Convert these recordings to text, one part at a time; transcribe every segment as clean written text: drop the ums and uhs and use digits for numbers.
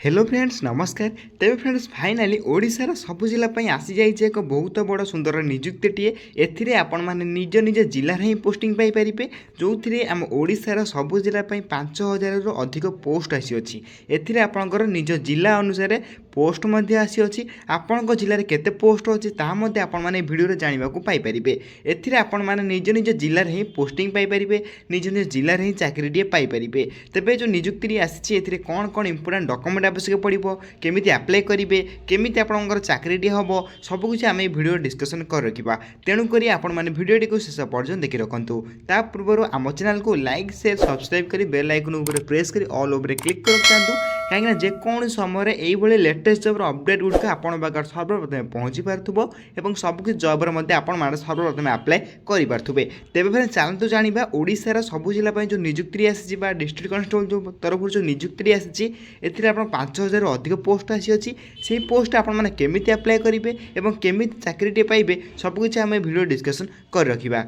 Hello friends नमस्कार। तेरे friends finally ओडिशार सब जिला आसी जाइए एक बहुत बड़ सुंदर निजुक्तिटे एथिरे आपण माने निज निज जिलार ही पोस्टिंग पाई परिबे जो थिरे आम ओडिशार सब जिला 5000 रु अधिक पोस्ट आसी अछि। एथिरे आपणकर निज जिला अनुसार पोस्ट मध्ये आसी अछि। आपणक जिल्लार केते पोस्ट अछि ता मध्ये आपण माने वीडियो रे जानिबा को पाई परिबे। एथिरे आपण माने निज निज जिलार ही पोस्टिंग पाई परिबे, निज निज जिलार ही चाकरीटे पाई परिबे। तबे जो निजुक्ति आसी एथिरे कोन कोन इंपोर्टेंट डॉक्यूमेंट आवश्यक पड़ो, केमी आप्लाय करेंगे, केमी आपंकर चाकरीटी हम सबकिछ आम भिडियो डिस्कसन कर रखा। तेणुक आपण मैंने भिडियो को शेष पर्यटन देखी रखु। ता पूर्व आम चैनल को लाइक शेयर सब्सक्राइब कर बेल आइकन उपर प्रेस कर ऑल ओवर क्लिक कर रखिंतु कहीं जेकोसी समय ये लेटेस्ट जॉब अपडेट गुड़िक आपण पाखे सर्वप्रथम पहुँची पार्थुब और सबकि जॉबर मैंने सर्वप्रथम आप्लाय करेंगे। तेज फिर चलतु जाना ओडिशार सब जिला जो निजुक्ति आसी डिस्ट्रिक्ट कन्स्टेबल जो तरफ जो निजुक्ति आसी 5000 अधिक पोस्ट आसी अच्छी से पोस्ट आपने केमी आप्लाय करेंगे और केमी चाकरीटे पाइबे सबकिछ आम भिडियो डिस्कसन कर रखा।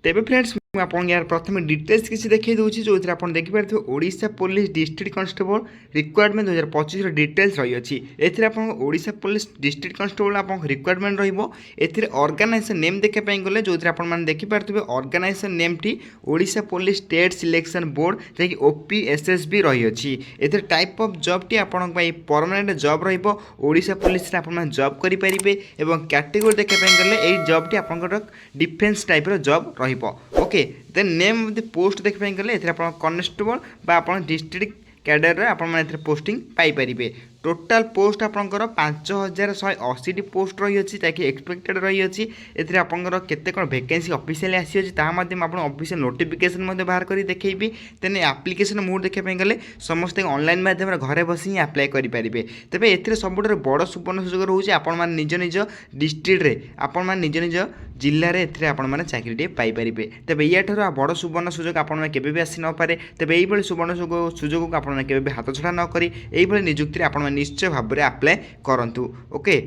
तेबे फ्रेंड्स मुझे यार प्रथम डिटेल्स किसी देखिए दूसरी जो आप देखिए Odisha police district constable requirement 2025 details रही अच्छी। एथिरे आपन ओडिशा पुलिस डिस्ट्रिक्ट कन्स्टेबल आप रिक्वायरमेंट रहिबो। एथिरे ऑर्गेनाइजेशन नेम देखा गले जो आप देखिए ऑर्गेनाइजेशन नेम टी Odisha police state selection board जैकि OPSSB रही अच्छी। एथिरे टाइप ऑफ जॉब टी आपन परमानेंट जॉब रहिबो। ओडिशा पुलिस आपन जॉब करि परिबे एवं कैटेगरी देखा गले एई जॉब टी आपन डिफेन्स टाइप रो जॉब रहिबो। Okay then name of the post देखा गले कन्स्टेबल बा डिस्ट्रिक्ट कैडर आप पोस्टिंग पाइपर। टोटाल पोस्ट आपंकर 5180 पोस्ट रही अच्छी जैकि एक्सपेक्टेड रही अच्छी। एथिरे आपंकर केते कोन वैकेंसी ऑफिशियली आसी अछि ता माध्यम आपण ऑफिशियल नोटिफिकेशन बाहर करी देखैबी। तेने एप्लिकेशन मोड देखा गले समस्त ऑनलाइन माध्यम घरे बसी अप्लाई करि परिबे। तबे एथिरे सबुठार बड़ सुवर्ण सुयोग रहउछि आपण मान निज निज डिस्ट्रिक्ट रे आपण मान निज निज जिल्ला रे एथिरे आपण मान चाकरीटे पाई परिबे। तबे या ठरो बड़ सुवर्ण सुयोग आपण मान केबे भी आसी न पारे। तबे एई भली सुवर्ण सुयोग को आपण मान केबे भी हाथ छडा न करी एई भली नियुक्ति आपण निश्चय भाव में आप्लाय करंतु। ओके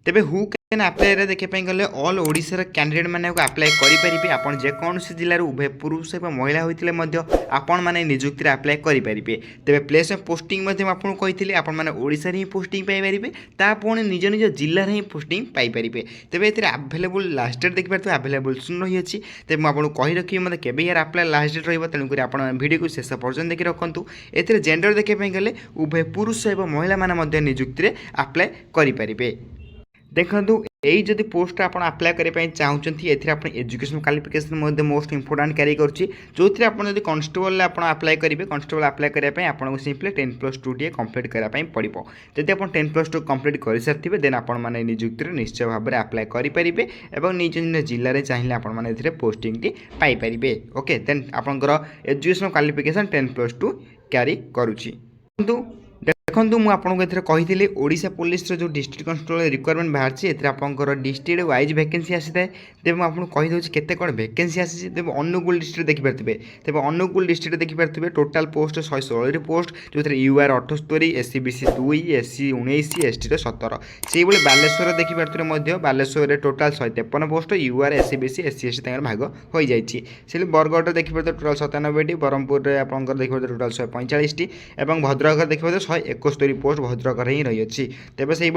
तेबे हु कैन आप्लाय देखा गले ऑल ओडिशार कैंडिडेट मैंने आप्लाय करेंगे। आप जेकोसी जिलार उभय पुरुष और महिला होते आपण मैंने निजुक्ति आप्लाय करेंगे। तेबे प्लेस ऑफ पोस्टिंग आपको कही आपने ओडिशार ही पोस्टिंग पाइपर तापुणी निज निज जिलार ही पोस्टिंग पाइपर। तेबे ये आभेलेबुल लास्ट डेट देखिए आभेलेबुल सुन रही अच्छी। तेज मुझे कही रखी मतलब केवे यार आप्लाय लास्ट डेट रही तेणुक आप भिडियो को शेष पर्यटन देखी रखु। ए जेंडर देखा गले उभय पुरुष और महिला मैंने निजुक्ति आप्लाय करेंगे। देखो यही जदि पोस्ट आप अप्लाई करने चाहते आप एजुकेशन क्वालिफिकेशन मोस्ट इंपोर्टाट क्यारी करुच्ची जो थी आप कन्स्टेबल अप्लाई करेंगे। कन्स्टेबल अप्लाई करने आपको सिंपली 10+2 टी कंप्लीट करने पड़ो। जब आप 10+2 कंप्लीट कर सारी देन आपने निजुक्ति निश्चय भाव में अप्लाई करेंगे और निज निज जिले में चाहिए आपने पोस्टिंग टी पाइपर। ओके देन आपंकर एजुकेशन क्वालिफिकेशन 10+2 क्यारी करुच्ची। देखो मुझे कही ओडिशा पुलिस जो डिस्ट्रिक्ट कन्स्टेबल रिक्वायरमेंट बाहर आपंकर डिस्ट्रिक्ट वाइज वैकेंसी आसी थाए। तेज मुझे कहीदे केते कौन वैकेंसी आसी। तेज अनुगुल डिस्ट्रिक्ट देखिपारे तेज अनुगुल डिस्ट्रिक्ट देखिपारे टोटाल पोस्ट 116 पोस्ट जो UR 78 SC/BC 2 SC 19 ST 17 से बालेश्वर देखिपारे Baleshwar total 153 post UR SC/BC SC ST भाग हो जाए। बरगढ़ देखिए टोटाल 97 ब्रह्मपुर में आप देखिए टोटाल 145 टी और भद्रक देखिए 171 पोस्ट भद्रक ही रही अच्छी। तेज से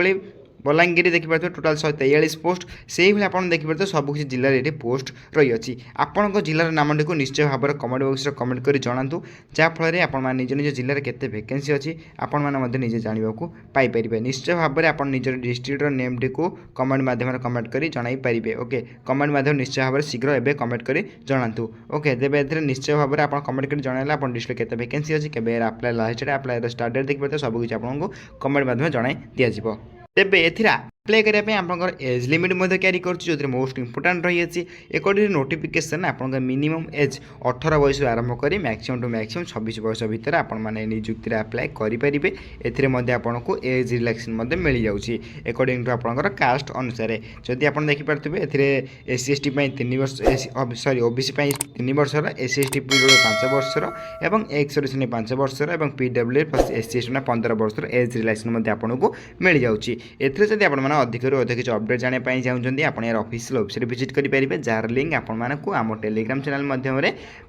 बलांगीर देखिए टोटाल 143 पोस्ट से भाई आप देखिए सबकिछ जिले में पोस्ट रही अच्छी। आपण जिलार नामटी को निश्चय भाव में कमेंट बॉक्स में कमेंट कर जनातु जहाँफल आप निज निज जिले में केते वैकेंसी अच्छी आपण मैंने निजे जानवाक पाइपर। निश्चय भाव में आप निज डिस्ट्रिक्टर नेम टी को कमेंट माध्यम कमेंट कर जन पारे। ओके कमेंट माध्यम निश्चय भाव में शीघ्र एवं कमेंट कर जनातु। ओके तेज निश्चय भाव में आप कमेंट कर जनइले आप डिस्ट्रिक्ट केते वैकेंसी अच्छी के apply last date apply start date देखिए सबकिछ आपको कमेंट माध्यम जन दिज्व। तेबे एथिरा अप्लाई करने आपंकर एज लिमिट क्यारी करुच्ची जो मोस्ट इंपोर्टाट रही है। अकॉर्डिंग नोटिफिकेशन आप मिनिमम एज 18 वयस आरंभ कर मैक्सिमम टू मैक्सिमम 26 वयस भितर आपने निजुक्ति अप्लाई करेंगे। आपको एज रिलैक्सेशन मिल जाऊँगी अकॉर्डिंग टू आपंकर कास्ट अनुसार। जदि आप देखिपारे SC/ST 3 वर्ष सॉरी OBC 3 वर्षर SC/ST 5 वर्षर और एक्स-सर्विस 5 वर्षर और PWD SC/ST 15 वर्षर एज रिलैक्सेशन आपको मिल जाऊँगी। एथिरे जदि आप आपने अधिक किसी अपडेट जानापी चाहते आप यार ऑफिशियल वेबसाइट विजिट करेंगे जार लिंक आपको आम टेलीग्राम चैनल मध्यम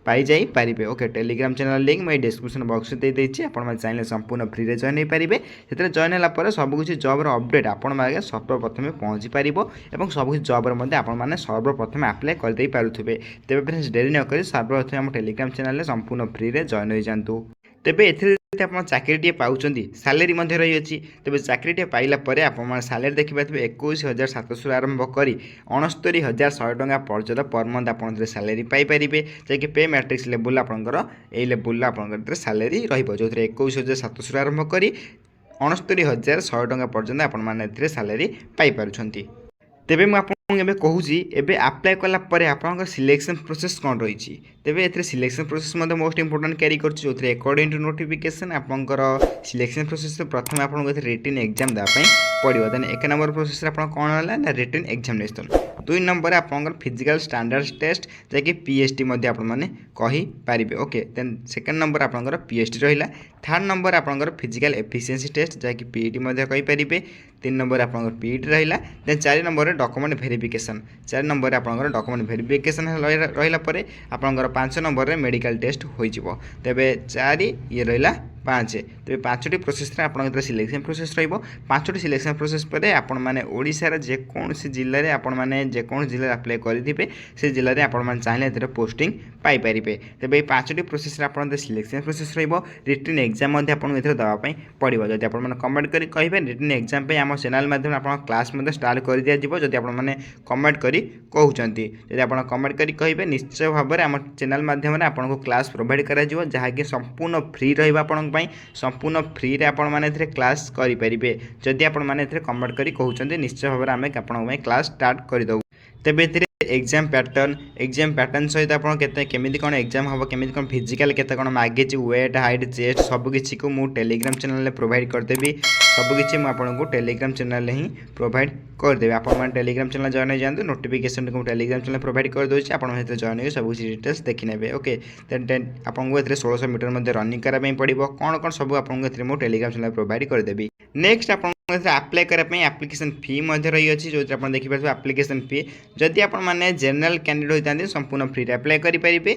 पाई जाई पारिबे। ओके टेलीग्राम चैनल लिंक मैं डिस्क्रिप्शन बॉक्स दे देछि आपण चाहे संपूर्ण फ्री रे जॉइन हो पारे। से जॉइन है सबकिछि जॉबर अपडेट आपण मागे सर्वप्रथम पहुँची पार और सबकिछि जॉबर मध्य आपण सर्वप्रथम अप्लाई करदे पारुथिबे। तेबे फ्रेंड्स डेरी न करी सर्वप्रथम आम टेलीग्राम चैनल में संपूर्ण फ्री रे जॉइन हो जातु। तेबे एथिरे आप चाकरीटे पाँच सालेरी रही अच्छी तेज चाकरीटे पाइला आप सालेरी देखिए 21,700 आरंभ कर 69,100 टका पर्यटन पर मंथ आप सालेरी पाइपर जैकि पे मैट्रिक्स लेवल आपंकर यही लेवल आप सालेरी जो 21,700 आरंभ कर 69,100 टका पर्यटन आप सालेरी पाइपुं। तेबे मुझे कहूँ एबे अप्लाई कला परे आपनकर सिलेक्शन प्रोसेस कौन रही तेबे एथरे selection process most important carry कर अकॉर्डिंग टू नोटिफिकेशन आपनकर सिलेक्शन प्रोसेस प्रथम आपको रिटन एग्जाम देवाई पड़ो। देन 1 नंबर प्रोसेस कौन है ना रिटन एग्जामिनेशन। 2 नंबर आपनकर फिजिकल स्टैंडर्ड टेस्ट जैकि पीएसटी आपने कहींपारे। ओके देन 2nd नंबर आपनकर पीएसटी रहा। 3rd नंबर आपनकर फिजिकल एफिशिएंसी टेस्ट जैकि पीईटी कहींपारे। 3 नंबर आपनकर पीईटी रहा। Then 4 number document verification 4 number आपनकर डॉक्यूमेंट वेरिफिकेशन रहा परे आपनकर 5 नंबर रे मेडिकल टेस्ट होइजिवो। तेबे 4 ये रहा 5 तेज 5टी प्रोसेस आप सिलेक्शन प्रोसेस रो सिलेक्शन प्रोसेस पर आपण मैंने ओडिशार जेकोसी जिले में आपण मैंने जेकोसी जिले अप्लाई करेंगे से जिले में आपण चाहिए पोस्टिंग पाइपर। तेज ये 5टी प्रोसेस आप सिलेक्शन प्रोसेस रिटन एग्जाम आपको देवाई पड़ो। जब आप कमेंट कर कहे रिटन एग्जाम आम चैनल माध्यम आप क्लास स्टार्ट कर दिया जब आपने कमेंट कर कहते जब आप कमेंट कर कहे निश्चय भाव में आम चैनल माध्यम आपको क्लास प्रोवाइड करा जहाँकि संपूर्ण फ्री रही संपूर्ण फ्री रे आपण माने क्लास करेंगे। जदि आपण माने कमेंट करी कहउछन्ते निश्चय भाव में आम क्लास स्टार्ट करदे। तेबे एग्जाम पैटर्न सहित आप केमी कौन एग्जाम हम केमी कौन फिजिकल केते कौन मागे वेट हाइट चेस्ट सबकि को मुझे टेलीग्राम चैनल प्रोवाइड करदेवी। सबकि मुझे टेलीग्राम चैनल ही प्रोवाइड करदेवी। आप टेलीग्राम चैनल जॉइन हो जाते नोटिफिकेशन को टेलीग्राम चैनल प्रोवाइड कर दूसरी आप जॉइन हो सब किसी डिटेल्स देखी ने। ओके आपको 1600 मीटर मध्य रनिंग कराई पड़ो कौन कौन सब आपको मुझे टेलीग्राम चैनल प्रोवाइड करदेवी। नेक्स्ट आप अप्लाई करने एप्लिकेशन फी रही अच्छी जो आप देखिए एप्लिकेशन फी जदि आप जनरल कैंडिडेट होता संपूर्ण फ्री अप्लाई करेंगे।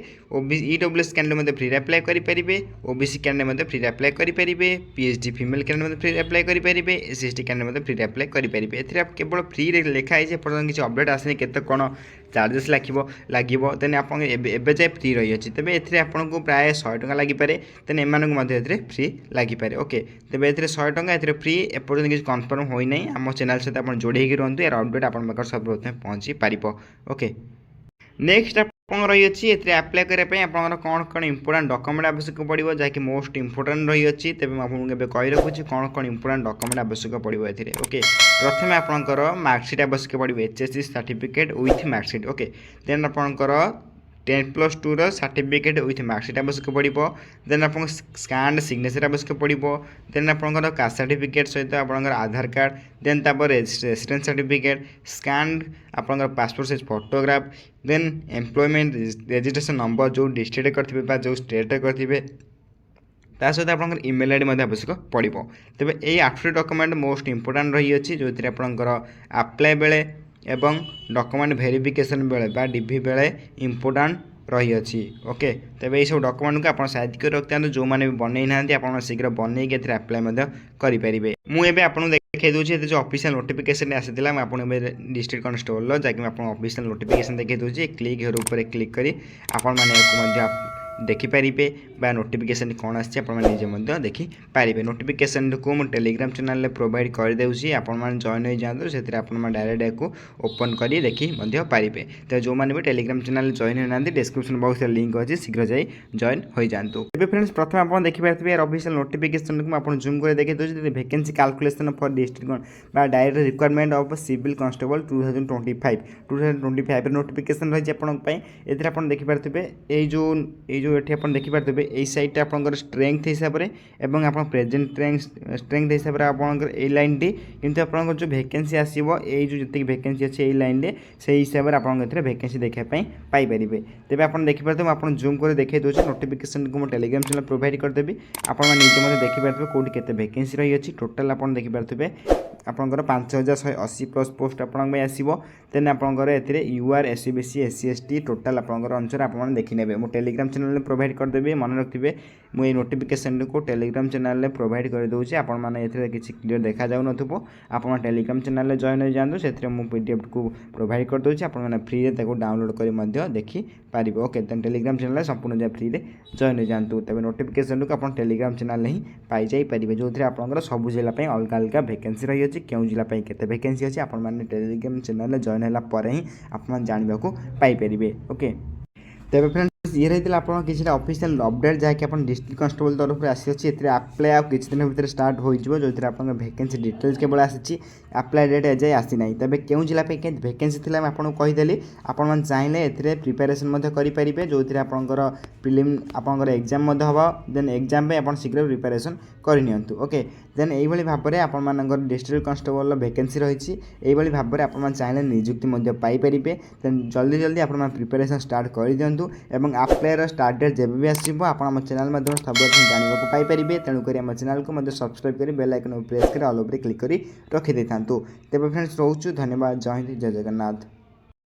ईडब्ल्यूएस कैंडिडेट फ्री अप्लाई करेंगे। ओबीसी कैंडिडेट फ्री अप्लाई करेंगे। PhD female candidate free apply करेंगे। एससी कैंडिडेट फ्री अप्लाई करेंगे। एथिरे आप केवल फ्री रे लिखाई पर्यटन किसी अपडेट आसनी केते कौन चार्जेस लगे देन आप जाए फ्री रही अच्छी तेज ए आपको प्राय 100 टका लगिपारे देन एम फ्री लगिपारे। ओके तेज ए 100 टका ए फ्री एपर्तन किसी कन्फर्म होना आम चैनल सहित आप जोड़े रुहतु यार अपडेट आप सर्वप्रथम पहुँची पार। ओके नेक्स्ट आप रही अच्छी अप्लाई करने आप कौन कौन इंपोर्टेंट डॉक्यूमेंट आवश्यक पड़ो जहाँकि मोस्ट इंपोर्टेंट रही अच्छी तेज मुझे कही रखुच्छी कौन कौन इंपोर्टेंट डॉक्यूमेंट आवश्यक पड़ो। ओके प्रथम आपंकर मार्कसीट आवश्यक पड़ो HSC certificate with mark sheet. Okay then आपंकर 10+2 सर्टिफिकेट विथ मार्कसीट आवश्यक पड़ो। देन आप स्कान सिग्नेचर आवश्यक पड़ो। देन आपंकर कास्ट सर्टिफिकेट सहित आपंकर आधार कार्ड देन तापर रेसिडेंस सर्टिफिकेट स्कान आपंकर passport size photograph then employment registration number जो डिस्ट्रिक्ट करते जो स्टेट करते ता सहित आप इमेल आईडी आवश्यक पड़ो। तेज ये 8टी डॉक्यूमेंट मोस्ट इंपोर्टेंट रही अच्छी जो आपंकर अप्लाई बेले एवं डॉक्यूमेंट वेरिफिकेशन बेले बा डीवी बेले इंपोर्टेंट रही अच्छी। ओके तेज ये सब डॉक्यूमेंट को आप साइज कर रखता जो मैंने भी बनई ना आप शीघ्र बनई के अप्लाई करेंगे। मुझे आपको देखा दूसरी जो ऑफिशियल नोटिफिकेशन आसाला मुझे डिस्ट्रिक्ट कॉन्स्टेबल जैक ऑफिशियल नोटिफिकेशन देखा दूसरी क्लिक हेयर ऊपर क्लिक कर आप देखिपारे बा नोटिफिकेशन कौन आजे देखिपारे। नोटिफिकेशन को मुझे टेलीग्राम चैनल प्रोवाइड करदेवि आप जॉइन हो जातु से डायरेक्ट को ओपन कर देखिपारे। तो जो मैंने भी टेलीग्राम चैनल जॉइन होना डिस्क्रिप्शन बॉक्स लिंक अच्छी शीघ्र जाए जॉइन हो जातु। तेज फ्रेंड्स प्रथम आप देखिपारे यार ऑफिशियल नोटिफिकेशन को आप जूम कर देखिए दूसरी vacancy calculation for district direct requirement of civil constable 2025 notification रही आप देखिपारे जो ये आप देखिपारे यही साइड आपंकर स्ट्रेंथ हिसाब से एवं आप प्रेजेंट स्ट्रेंथ हिसाब से आपंकर ये लाइन टी किंतु आपंकर जो वैकेंसी आसो ये जो जी वैकेंसी अच्छे ये लाइन में से हिसाब से आप वैकेंसी देखापी पाइपर। तेज आप देखिपारे आप जूम कर देखिए दूसरे नोटिफिकेशन को टेलीग्राम चैनल प्रोवाइड करदेवी आप निजे देखिपारे कौटी केते वैकेंसी रही अच्छी टोटाल आप देखिपारे आपंकर 5180+ पोस्ट आपंक आसो देन आपंकर ए UR SCBC SC ST total आपंकर अनुसार आप देखने मो टेलीग्राम चैनल प्रोवाइड करदेवी मन रखिए मुझे नोटिफिकेशन को टेलीग्राम चैनल प्रोवाइड कर दूसरी आपने किसी क्लीयर देखा जाऊ नथिबो आपण टेलीग्राम चैनल जॉइन हो जातु से PDF को प्रोवाइड कर दूसरी आपने फ्री में डाउनलोड कर देखी पारे ओके देन टेलीग्राम चैनल संपूर्ण जगह फ्री जॉइन हो जातु तेज नोटिफिकेशन को आप टेलीग्राम चैनल ही पाई जाइए जो थे आपंकर सब जिला अलग अलग वैकेंसी रही है क्यों जिला केते वैकेंसी अच्छी आपने टेलीग्राम चैनल जॉइन होगा ही आप जानवा पाइपर ओके तेज फ्रेंड्स ये रही आप किसी ऑफिशियल अपडेट जहाँकि आप डिस्ट्रिक्ट कांस्टेबल तरफ आसी आप्लाय आ किसी दिन भितर स्टार्ट हो जो आप वैकेंसी डिटेल्स केवल आसी आप्लाय डेट एजाए आसी ना तेज क्यों जिला वैकेंसी थी आपको कहीदेली आपने चाहिए ए प्रिपेरेसन करेंगे जो थी आपंकर प्रिलिम आपंकर एग्जाम हम देन एग्जाम आप शीघ्र प्रिपेरेसन करनी ओके देन यही भाव में आपर डिस्ट्रिक्ट कांस्टेबल वैकेंसी रही है भाव में आप चाहिए निजुक्ति पाइपर देन जल्दी जल्दी आप प्रिपेरेसन स्टार्ट कर दिंतु एवं आप्लायर स्टार्ट डेट जब भी आसो आप चैनल सब जानवा पाइपर तेणुक आम चैनल को सब्सक्राइब कर बेल आइकन प्रेस कर ऑल ओवर क्लिक कर रखी था तेज फ्रेंड्स रोचु धन्यवाद जय हिंद जय जगन्नाथ।